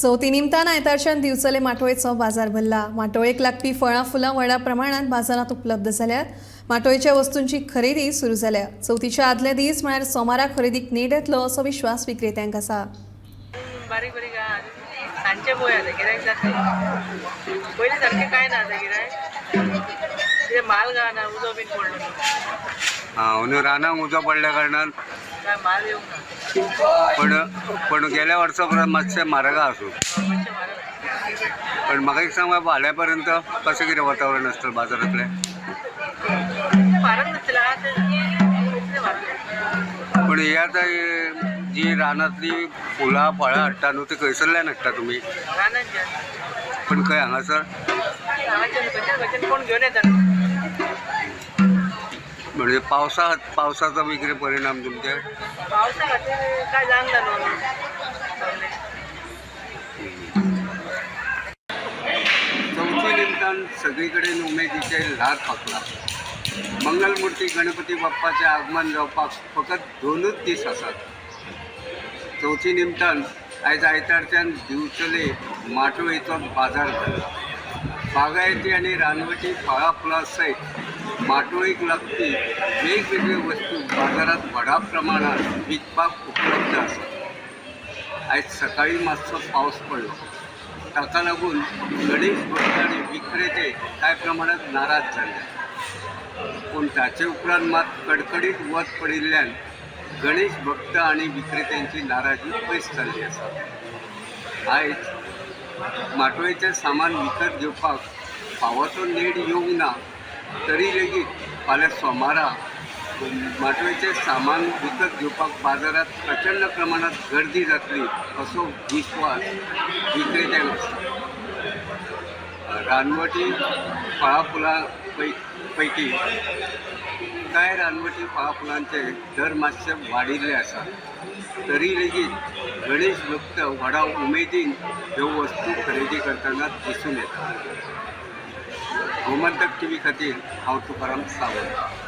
चवथी निमतान आयतारच्यान दिवचले माटोळेचो बाजार भरला। माटोळेक लागपी फळां फुलां व्हडा प्रमाणात बाजारात उपलब्ध जाल्यात। माटोळेच्या वस्तूंची खरेदी सुरू जाल्या। चवथीच्या आदले दीस म्हळ्यार सोमारा खरेदीक नेट येतलो असो विश्वास विक्रेत्यांक आसा। बारीक बारीक सांचे पळय आतां गिरायक जातलें पयलीं सारकें कांय ना आतां गिरायक कितें माल गावना उजो बीन पडलो न्हू। अंदू रानाक उजो पडल्या कारणान काय माल येवंक ना पण गेल्या वर्सा परस मातशें म्हारग आसूं। मातशें म्हारग पण म्हाका एक सांग बाबा, फाल्यां पर्यंत कशें कितें वातावरण आसतलें बाजारांतलें? म्हारग नासलें इतलें म्हारग पण ही आतां जी रानांतली फुलां फळां हाडटा न्हू ती खंयसरल्यान हाडटा तुमी? रानांच्यान पण खंय हांगासर हांगाच्यान खंयच्यान कोण घेवन येता न्हू। म्हणजे पावसाचो बी कितें परिणाम तुमचे? पावसा खातीर कांय जावंक ना न्हू सगळें। चवथी निमतान सगळी कडेन उमेदीचे ल्हार फाकला। मंगलमूर्ती गणपती बाप्पाचें आगमन जावपाक फकत 2च दीस आसात। चवथी निमतान आयज आयतारच्यान दिवचले माटोळेचो बाजार भरला। बागायती आनी रानवटी फळां फुलां सयत माटोळेक लागपी वेगवेगळ्यो वस्तू बाजारात व्हडा प्रमाणात विकपाक उपलब्ध आसात। आयज सकाळी मातसो पावस पडलो, ताका लागून गणेश भक्त आनी विक्रेते कांय प्रमाणात नाराज जाले। पूण ताचे उपरांत मात कडकडीत वत पडिल्ल्यान गणेश भक्त आनी विक्रेत्यांची नाराजी पयस जाल्ली आसा। आयज माटोळेचें सामान विकत घेवपाक फावो तो नेट येवंक ना, तरी लेगीत फाल्यां सोमारा माटोळेचें सामान विकत घेवपाक बाजारात प्रचंड प्रमाणात गर्दी जातली असो विश्वास विक्रेत्यांक आसा। रानवटी फळां फुलां पैकी कांय रानवटी फळां फुलांचे दर मातशे वाडिल्ले आसा, तरी लेगीत गणेश भक्त व्हडा उमेदीन ह्यो वस्तू खरेदी करतना दिसून येता। गोमंतक टीव्ही खातीर हांव तुकाराम सावंत।